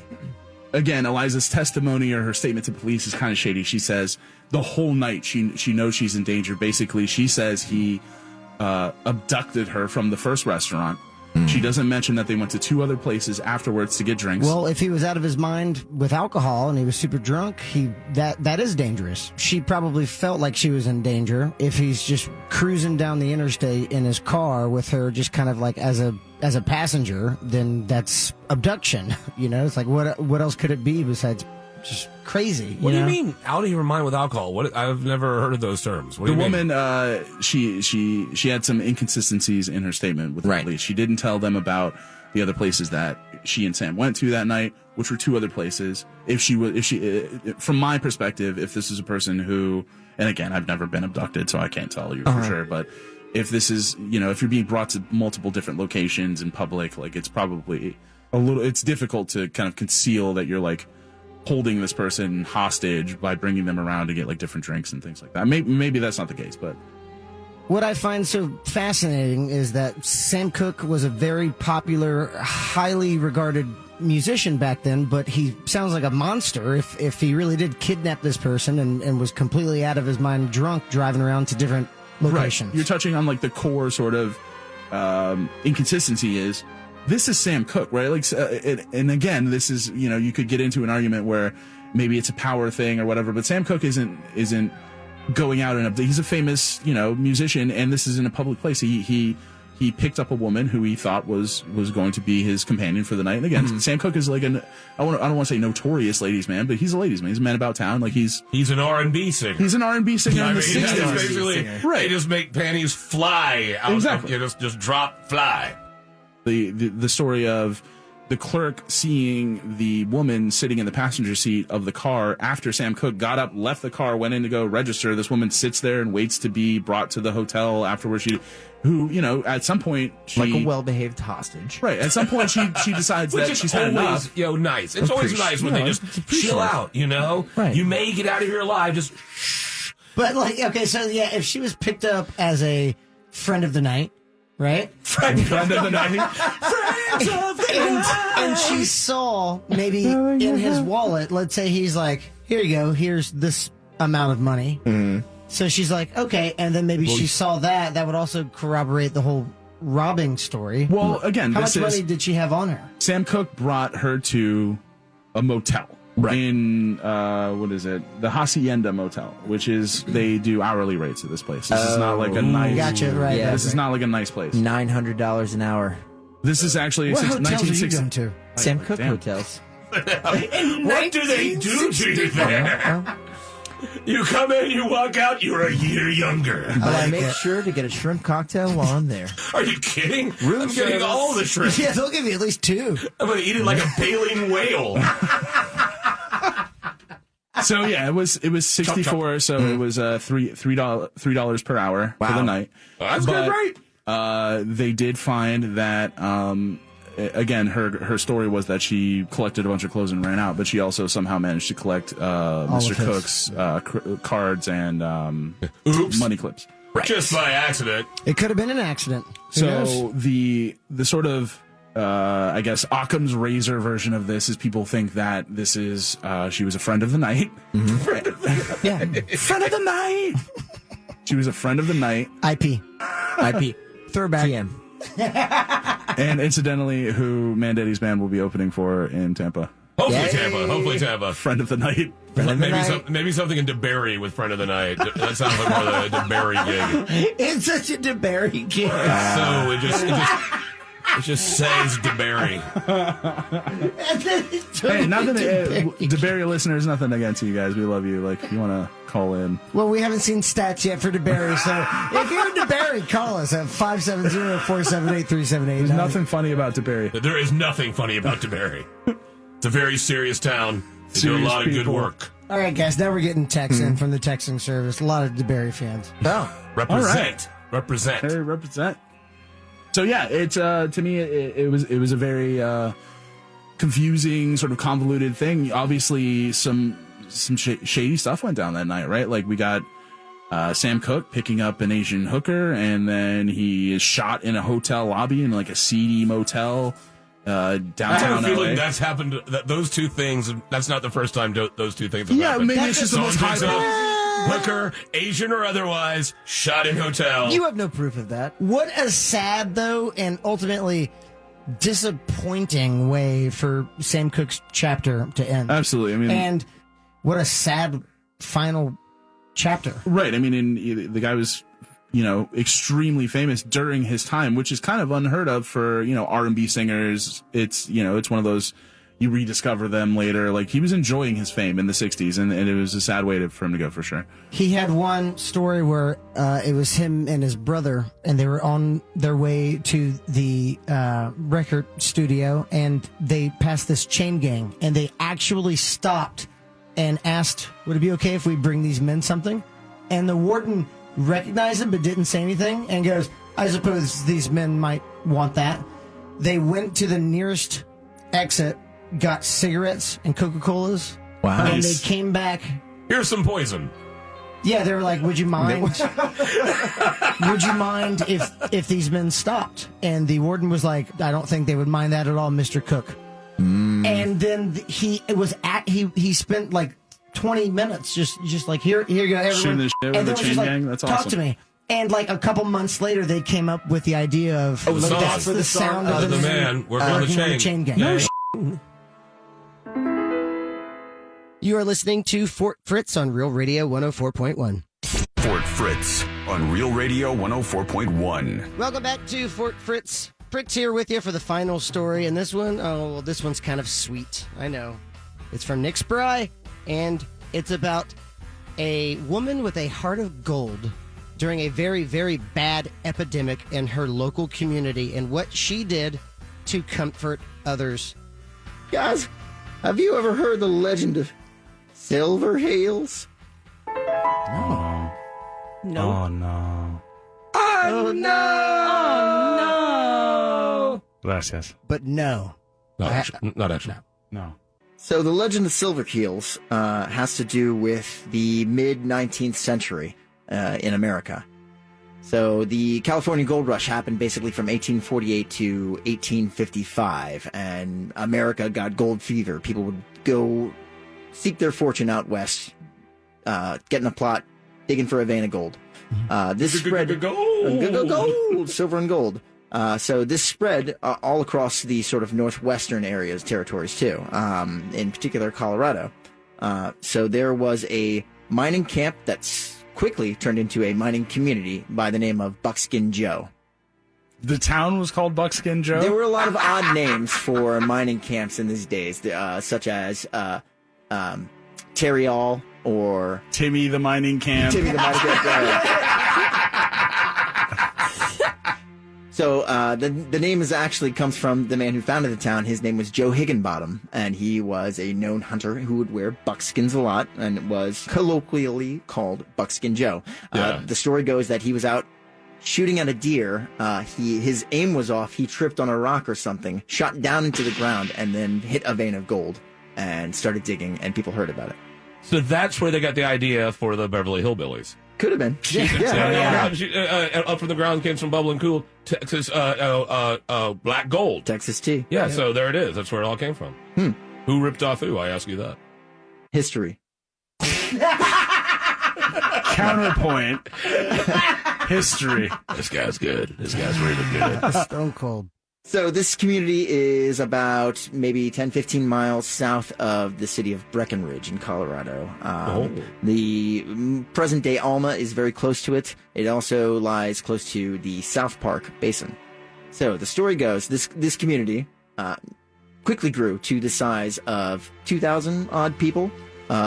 Speaker 3: Again, Eliza's testimony or her statement to police is kind of shady. She says the whole night she knows she's in danger. Basically, she says he abducted her from the first restaurant. She doesn't mention that they went to two other places afterwards to get drinks.
Speaker 1: Well, if he was out of his mind with alcohol and he was super drunk, that is dangerous. She probably felt like she was in danger. If he's just cruising down the interstate in his car with her just kind of like as a passenger, then that's abduction. You know, it's like what else could it be besides just crazy.
Speaker 8: What do you
Speaker 1: know?
Speaker 8: mean out of your mind with alcohol? What I've never heard of those terms. What do
Speaker 3: The
Speaker 8: you mean?
Speaker 3: woman, she had some inconsistencies in her statement with the
Speaker 7: Right.
Speaker 3: police. She didn't tell them about the other places that she and Sam went to that night, which were 2 other places. From my perspective, if this is a person who, and again, I've never been abducted, so I can't tell you for sure, but if this is, if you're being brought to multiple different locations in public, like it's probably it's difficult to kind of conceal that you're like holding this person hostage by bringing them around to get like different drinks and things like that. Maybe that's not the case, but
Speaker 1: What I find so fascinating is that Sam Cooke was a very popular, highly regarded musician back then, but he sounds like a monster if he really did kidnap this person and was completely out of his mind drunk driving around to different locations.
Speaker 3: Right. You're touching on like the core sort of inconsistency is this is Sam Cooke, right? Like, and again, this is, you could get into an argument where maybe it's a power thing or whatever, but Sam Cooke isn't going out and he's a famous, musician, and this is in a public place. He picked up a woman who he thought was going to be his companion for the night. And again, Sam Cooke is like I don't want to say notorious ladies man, but he's a ladies man. He's a man about town. Like he's
Speaker 8: an R&B singer.
Speaker 3: He's an R&B singer in the
Speaker 8: That's
Speaker 3: 60s.
Speaker 8: basically
Speaker 3: Right.
Speaker 8: They just make panties fly out.
Speaker 3: Exactly.
Speaker 8: Just drop, fly.
Speaker 3: The story of the clerk seeing the woman sitting in the passenger seat of the car after Sam Cooke got up, left the car, went in to go register. This woman sits there and waits to be brought to the hotel afterwards. At some point,
Speaker 7: Like a well-behaved hostage.
Speaker 3: right. At some point, she decides
Speaker 8: Which
Speaker 3: that
Speaker 8: is
Speaker 3: she's had
Speaker 8: always,
Speaker 3: enough.
Speaker 8: nice. It's always nice when they just chill out,
Speaker 7: Right.
Speaker 8: You may get out of here alive, just
Speaker 1: But okay, so yeah, if she was picked up as a friend of the night, right?
Speaker 3: Friend of the night.
Speaker 1: And she saw maybe in his wallet, let's say he's like, here you go, here's this amount of money. So she's like, okay, and then maybe she saw that would also corroborate the whole robbing story.
Speaker 3: Well, again,
Speaker 1: How
Speaker 3: this
Speaker 1: much
Speaker 3: is
Speaker 1: money did she have on her?
Speaker 3: Sam Cooke brought her to a motel.
Speaker 7: Right.
Speaker 3: In what is it? The Hacienda Motel, which is they do hourly rates at this place. This is not like a nice.
Speaker 1: Gotcha, right.
Speaker 7: Yeah.
Speaker 3: This is not like a nice place.
Speaker 7: $900 an hour.
Speaker 3: This is actually
Speaker 1: What hotels are you
Speaker 3: 1960.
Speaker 1: going to?
Speaker 7: Sam Cooke
Speaker 3: damn.
Speaker 7: hotels.
Speaker 8: what do they do to you there? You come in, you walk out, you're a year younger.
Speaker 7: I make sure to get a shrimp cocktail while I'm there.
Speaker 8: Are you kidding?
Speaker 7: Room
Speaker 8: I'm getting
Speaker 7: service.
Speaker 8: all the shrimp.
Speaker 1: Yeah, they'll give you at least 2.
Speaker 8: I'm going to eat it like a baleen whale.
Speaker 3: So yeah, it was 64. So it was $3 per hour for the night.
Speaker 8: That's
Speaker 3: But,
Speaker 8: good, right?
Speaker 3: They did find that again, her story was that she collected a bunch of clothes and ran out, but she also somehow managed to collect Mr.
Speaker 1: of his.
Speaker 3: Cook's cards and
Speaker 8: Oops.
Speaker 3: money clips.
Speaker 8: Just by accident.
Speaker 1: It could have been an accident. Who knows?
Speaker 3: So the sort of I guess Occam's razor version of this is people think that this is she was a friend of the night.
Speaker 7: Yeah. Friend of the night.
Speaker 3: She was a friend of the night,
Speaker 1: IP.
Speaker 7: IP.
Speaker 1: Throwback.
Speaker 7: TM.
Speaker 3: and incidentally, who Mandetti's band will be opening for in Tampa.
Speaker 8: Hopefully Tampa.
Speaker 3: Friend of the night.
Speaker 8: Maybe something in DeBerry with Friend of the Night. That sounds like more of a DeBerry gig.
Speaker 1: It's such a DeBerry gig.
Speaker 8: So it just says DeBerry.
Speaker 3: Hey, nothing. DeBerry listeners, nothing against you guys. We love you. Like, if you want to call in.
Speaker 1: Well, we haven't seen stats yet for DeBerry, so if you're DeBerry, call us at 570-478-3789.
Speaker 3: There's nothing funny about DeBerry.
Speaker 8: There is nothing funny about DeBerry. It's a very serious town. They do a
Speaker 3: Serious
Speaker 8: lot of good
Speaker 3: people.
Speaker 8: work.
Speaker 1: All right, guys, now we're getting texts in from the texting service. A lot of DeBerry fans.
Speaker 7: Oh.
Speaker 8: Represent. Represent.
Speaker 3: Hey, represent. So yeah, it's to me it was a very confusing, sort of convoluted thing. Obviously, some shady stuff went down that night, right? Like we got Sam Cooke picking up an Asian hooker, and then he is shot in a hotel lobby in like a seedy motel downtown
Speaker 8: I have a feeling
Speaker 3: LA.
Speaker 8: that's happened. Those two things. That's not the first time those two things have
Speaker 3: Yeah,
Speaker 8: happened.
Speaker 3: maybe it's just the most
Speaker 8: Someone picks
Speaker 3: high.
Speaker 8: up hooker, Asian or otherwise, shot in hotel.
Speaker 1: You have no proof of that. What a sad, though, and ultimately disappointing way for Sam Cooke's chapter to end.
Speaker 3: Absolutely. I mean,
Speaker 1: And what a sad final chapter.
Speaker 3: right. I mean, the guy was, extremely famous during his time, which is kind of unheard of for, R&B singers. It's, it's one of those, you rediscover them later. Like, he was enjoying his fame in the 60s, and it was a sad way for him to go, for sure.
Speaker 1: He had one story where it was him and his brother, and they were on their way to the record studio, and they passed this chain gang, and they actually stopped and asked, would it be okay if we bring these men something? And the warden recognized him but didn't say anything, and goes, I suppose these men might want that. They went to the nearest exit, got cigarettes and Coca-Colas.
Speaker 7: Wow.
Speaker 1: And
Speaker 3: Nice.
Speaker 1: they came back.
Speaker 2: Here's some poison.
Speaker 1: Yeah, they were like, would you mind? Would you mind if these men stopped? And the warden was like, I don't think they would mind that at all, Mr. Cook. And then he spent like 20 minutes just like, here you go, everyone.
Speaker 3: Shooting the shit with
Speaker 1: And
Speaker 3: the
Speaker 1: then was
Speaker 3: chain
Speaker 1: just like,
Speaker 3: gang? That's
Speaker 1: talk
Speaker 3: awesome.
Speaker 1: to me. And like a couple months later, they came up with the idea of,
Speaker 2: the song.
Speaker 1: that's the sound of
Speaker 2: the man working on the chain
Speaker 1: gang.
Speaker 2: gang.
Speaker 1: You are listening to Fort Fritz on Real Radio 104.1.
Speaker 5: Fort Fritz on Real Radio 104.1.
Speaker 1: Welcome back to Fort Fritz. Fritz here with you for the final story. And this one, this one's kind of sweet. I know. It's from Nick Spry, and it's about a woman with a heart of gold during a very, very bad epidemic in her local community and what she did to comfort others.
Speaker 6: Guys, have you ever heard the legend of Silver Heels?
Speaker 4: No.
Speaker 3: Oh, no.
Speaker 6: Oh, no!
Speaker 3: Gracias.
Speaker 1: But no.
Speaker 2: Not actually.
Speaker 3: No.
Speaker 6: So the legend of Silver Heels has to do with the mid-19th century in America. So the California Gold Rush happened basically from 1848 to 1855, and America got gold fever. People would go seek their fortune out west, get in a plot, digging for a vein of gold. This spread gold, silver and gold. So this spread all across the sort of northwestern areas, territories too, in particular Colorado. So there was a mining camp that's quickly turned into a mining community by the name of Buckskin Joe.
Speaker 3: The town was called Buckskin Joe?
Speaker 6: There were a lot of odd names for mining camps in these days, such as Terryall or
Speaker 3: Timmy the Mining Camp.
Speaker 6: Timmy the Mining Camp. So the name actually comes from the man who founded the town. His name was Joe Higginbottom, and he was a known hunter who would wear buckskins a lot and was colloquially called Buckskin Joe.
Speaker 2: Yeah.
Speaker 6: The story goes that he was out shooting at a deer. His aim was off. He tripped on a rock or something, shot down into the ground, and then hit a vein of gold and started digging, and people heard about it.
Speaker 2: So that's where they got the idea for the Beverly Hillbillies.
Speaker 6: Could have been.
Speaker 2: Up from the ground came some bubbling cool Texas black gold.
Speaker 6: Texas tea.
Speaker 2: Yeah, so there it is. That's where it all came from. Who ripped off who? I ask you that.
Speaker 6: History.
Speaker 3: Counterpoint. History.
Speaker 2: This guy's good. This guy's really good.
Speaker 1: Stone cold.
Speaker 6: So this community is about maybe 10, 15 miles south of the city of Breckenridge in Colorado. The present-day Alma is very close to it. It also lies close to the South Park Basin. So the story goes, this community quickly grew to the size of 2,000-odd people.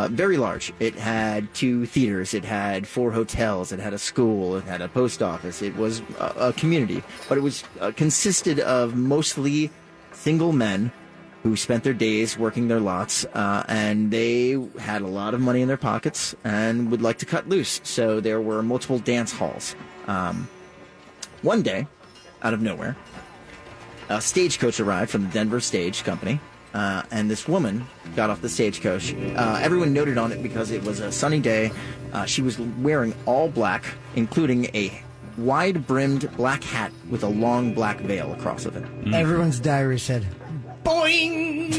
Speaker 6: Very large. It had 2 theaters, it had 4 hotels, it had a school, it had a post office. It was a community, but it was consisted of mostly single men who spent their days working their lots, and they had a lot of money in their pockets and would like to cut loose. So there were multiple dance halls. One day, out of nowhere, a stagecoach arrived from the Denver Stage Company. And this woman got off the stagecoach. Everyone noted on it because it was a sunny day. She was wearing all black, including a wide-brimmed black hat with a long black veil across of it.
Speaker 1: Everyone's diary said, boing!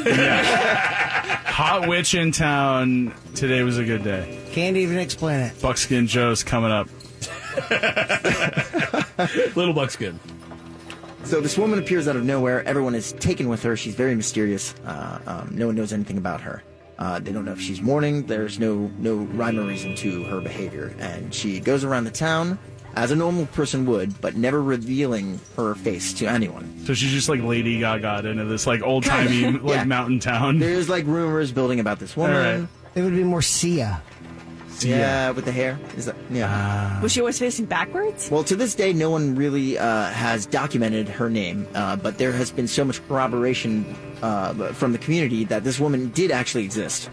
Speaker 3: Hot witch in town. Today was a good day.
Speaker 1: Can't even explain it.
Speaker 3: Buckskin Joe's coming up.
Speaker 2: Little buckskin.
Speaker 6: So this woman appears out of nowhere. Everyone is taken with her. She's very mysterious. No one knows anything about her. They don't know if she's mourning. There's no rhyme or reason to her behavior. And she goes around the town as a normal person would, but never revealing her face to anyone.
Speaker 3: So she's just like Lady Gaga into this like old timey like mountain town.
Speaker 6: There's like rumors building about this woman.
Speaker 3: All right.
Speaker 1: It would be more Sia.
Speaker 6: Yeah, with the hair. Is that
Speaker 4: Was she always facing backwards?
Speaker 6: Well, to this day, no one really has documented her name, but there has been so much corroboration from the community that this woman did actually exist.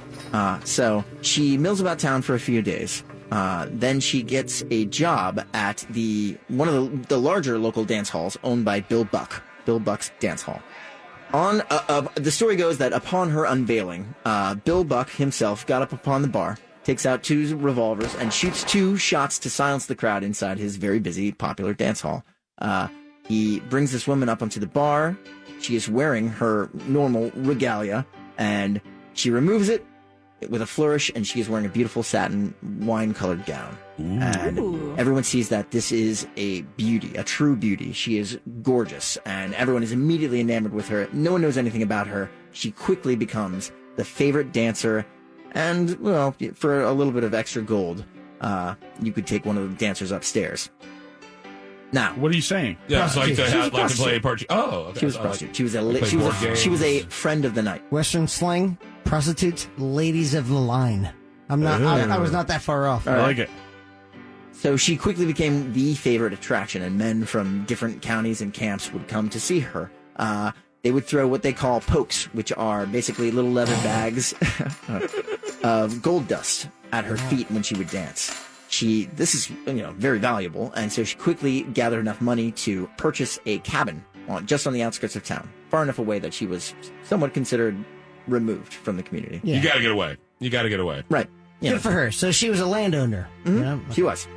Speaker 6: So she mills about town for a few days. Then she gets a job at one of the larger local dance halls owned by Bill Buck's Dance Hall. The story goes that upon her unveiling, Bill Buck himself got up upon the bar, takes out 2 revolvers, and shoots 2 shots to silence the crowd inside his very busy, popular dance hall. He brings this woman up onto the bar. She is wearing her normal regalia, and she removes it with a flourish, and she is wearing a beautiful satin wine-colored gown.
Speaker 2: Ooh.
Speaker 6: And everyone sees that this is a beauty, a true beauty. She is gorgeous, and everyone is immediately enamored with her. No one knows anything about her. She quickly becomes the favorite dancer. And, well, for a little bit of extra gold, you could take one of the dancers upstairs. Now,
Speaker 3: What are you saying?
Speaker 2: Yeah, it's like
Speaker 6: She was a
Speaker 2: to play
Speaker 6: prostitute.
Speaker 2: party. Oh, okay.
Speaker 6: she was a prostitute. She was
Speaker 2: Play board
Speaker 6: a
Speaker 2: games.
Speaker 6: friend of the night.
Speaker 1: Western slang, prostitutes, ladies of the line. I was not that far off.
Speaker 3: I like it.
Speaker 6: So she quickly became the favorite attraction, and men from different counties and camps would come to see her. They would throw what they call pokes, which are basically little leather bags of gold dust at her feet when she would dance. This is very valuable, and so she quickly gathered enough money to purchase a cabin just on the outskirts of town, far enough away that she was somewhat considered removed from the community.
Speaker 1: Yeah.
Speaker 2: You got to get away. You got to get away.
Speaker 6: Right.
Speaker 1: Good for her. So she was a landowner.
Speaker 6: Mm-hmm. She was.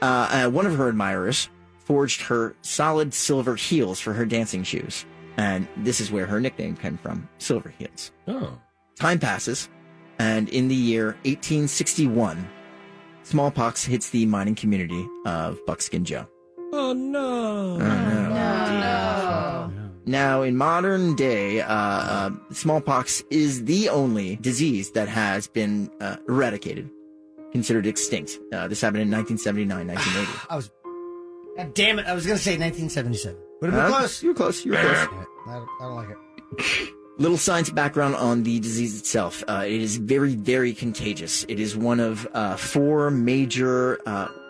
Speaker 6: One of her admirers forged her solid silver heels for her dancing shoes. And this is where her nickname came from, Silver Heels.
Speaker 2: Oh.
Speaker 6: Time passes, and in the year 1861, smallpox hits the mining community of Buckskin Joe.
Speaker 2: Oh, no.
Speaker 6: Now, in modern day, smallpox is the only disease that has been eradicated, considered extinct. This happened in 1979, 1980.
Speaker 1: God damn it. I was going to say 1977. Would have been close.
Speaker 6: You were close. You were close.
Speaker 1: I don't like it.
Speaker 6: Little science background on the disease itself. It is very, very contagious. It is one of 4 major,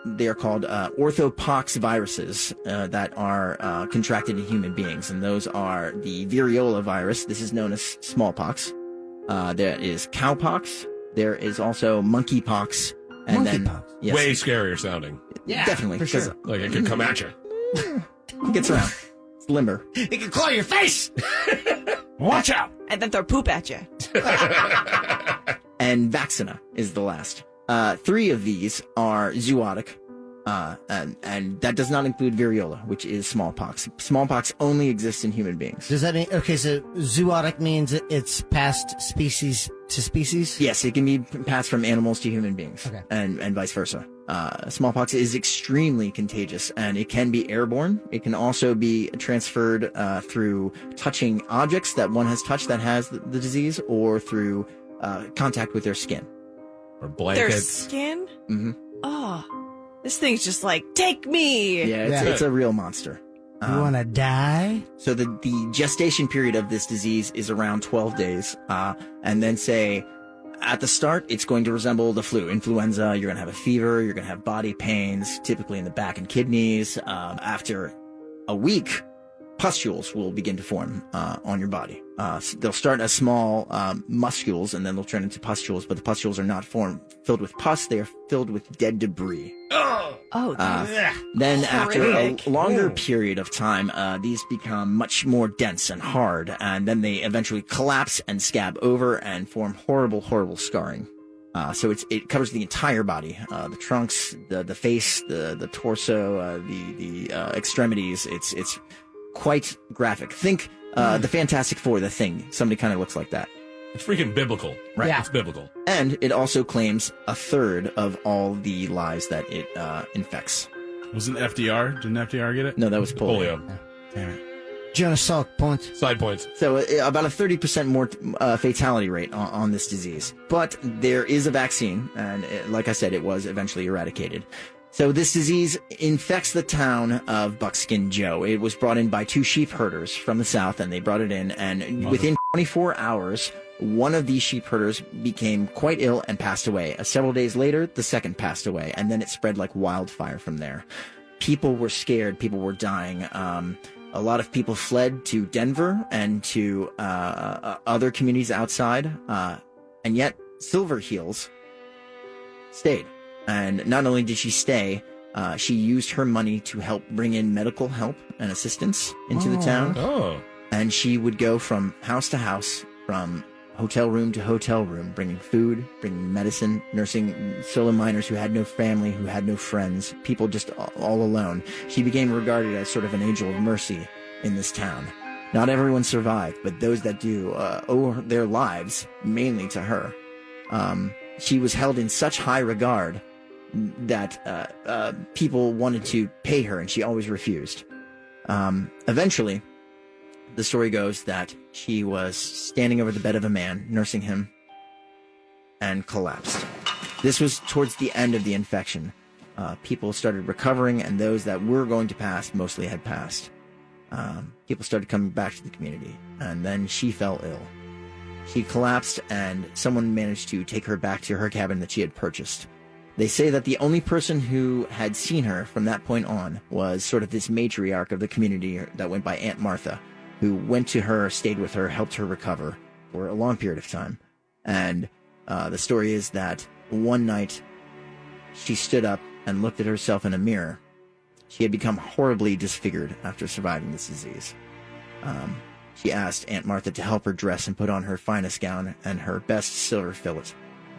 Speaker 6: they are called orthopox viruses that are contracted in human beings. And those are the variola virus. This is known as smallpox. There is cowpox. There is also monkeypox. And
Speaker 1: Monkeypox.
Speaker 6: Yes,
Speaker 2: Way scarier sounding.
Speaker 1: Yeah,
Speaker 6: definitely.
Speaker 1: for sure.
Speaker 2: Like it could come at you.
Speaker 6: It gets around. It's limber.
Speaker 1: It can claw your face.
Speaker 3: Watch out!
Speaker 4: And then throw poop at you.
Speaker 6: And vaccina is the last. 3 of these are zoonotic, and that does not include variola, which is smallpox. Smallpox only exists in human beings.
Speaker 1: Does that mean, okay, so zoonotic means it's passed species to species?
Speaker 6: Yes, it can be passed from animals to human beings,
Speaker 1: Okay.
Speaker 6: and vice versa. Smallpox is extremely contagious, and it can be airborne. It can also be transferred through touching objects that one has touched that has the disease, or through contact with their skin.
Speaker 2: Or
Speaker 4: Their
Speaker 2: blankets.
Speaker 4: skin?
Speaker 6: Mm-hmm.
Speaker 4: Oh, this thing's just like, take me.
Speaker 6: Yeah, it's a real monster.
Speaker 1: You want to die?
Speaker 6: So the gestation period of this disease is around 12 days. And then say at the start, it's going to resemble the flu, influenza. You're going to have a fever. You're going to have body pains, typically in the back and kidneys. After a week, pustules will begin to form on your body. They'll start as small muscules, and then they'll turn into pustules. But the pustules are not filled with pus. They are filled with dead debris.
Speaker 4: Oh,
Speaker 6: Then after a
Speaker 4: horrific.
Speaker 6: longer period of time, these become much more dense and hard, and then they eventually collapse and scab over and form horrible, horrible scarring. So it covers the entire body, the trunks, the face, the torso, the extremities. It's quite graphic. Think the Fantastic Four, the Thing. Somebody kind of looks like that.
Speaker 2: It's freaking biblical.
Speaker 6: Right.
Speaker 1: Yeah.
Speaker 2: It's biblical.
Speaker 6: And it also claims 1/3 of all the lives that it infects.
Speaker 3: Wasn't FDR? Didn't FDR get it?
Speaker 6: No, that was polio.
Speaker 2: Polio.
Speaker 3: Damn it.
Speaker 1: Jonas Salk, point.
Speaker 2: Side points.
Speaker 6: So about a 30% more fatality rate on this disease. But there is a vaccine, and like I said, it was eventually eradicated.
Speaker 7: So this disease infects the town of Buckskin Joe. It was brought in by 2 sheep herders from the south, and they brought it in. And within 24 hours, one of these sheep herders became quite ill and passed away. Several days later, the second passed away, and then it spread like wildfire from there. People were scared. People were dying. A lot of people fled to Denver and to other communities outside. And yet, Silverheels stayed. And not only did she stay, she used her money to help bring in medical help and assistance into the town.
Speaker 2: Oh.
Speaker 7: And she would go from house to house, from hotel room to hotel room, bringing food, bringing medicine, nursing solo miners who had no family, who had no friends, people just all alone. She became regarded as sort of an angel of mercy in this town. Not everyone survived, but those that do owe their lives mainly to her. She was held in such high regard that people wanted to pay her, and she always refused. Eventually, the story goes that she was standing over the bed of a man, nursing him, and collapsed. This was towards the end of the infection. People started recovering, and those that were going to pass mostly had passed. People started coming back to the community, and then she fell ill. She collapsed, and someone managed to take her back to her cabin that she had purchased. They say that the only person who had seen her from that point on was sort of this matriarch of the community that went by Aunt Martha, who went to her, stayed with her, helped her recover for a long period of time. And the story is that one night she stood up and looked at herself in a mirror. She had become horribly disfigured after surviving this disease. She asked Aunt Martha to help her dress and put on her finest gown and her best silver fillet,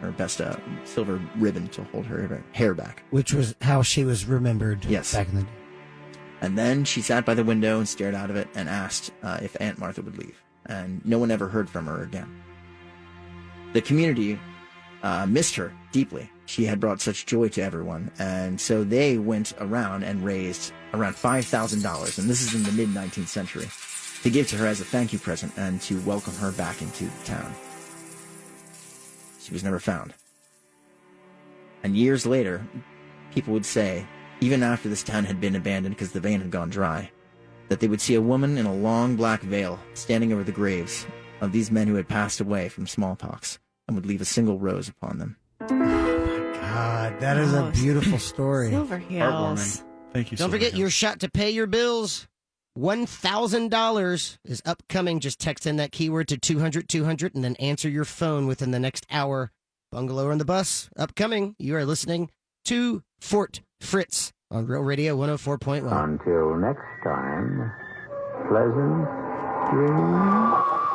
Speaker 7: her best silver ribbon to hold her hair back.
Speaker 1: Which was how she was remembered back in the day.
Speaker 7: And then she sat by the window and stared out of it and asked if Aunt Martha would leave. And no one ever heard from her again. The community missed her deeply. She had brought such joy to everyone. And so they went around and raised around $5,000, and this is in the mid-19th century, to give to her as a thank you present and to welcome her back into the town. She was never found. And years later, people would say, even after this town had been abandoned because the vein had gone dry, that they would see a woman in a long black veil standing over the graves of these men who had passed away from smallpox and would leave a single rose upon them.
Speaker 1: Oh my God, that is a beautiful story.
Speaker 4: Silverheels.
Speaker 3: Thank you.
Speaker 1: Don't forget your shot to pay your bills. $1,000 is upcoming. Just text in that keyword to 200-200 and then answer your phone within the next hour. Bungalow on the Bus, upcoming. You are listening to Fort Fritz on Real Radio 104.1.
Speaker 9: Until next time, pleasant dreams.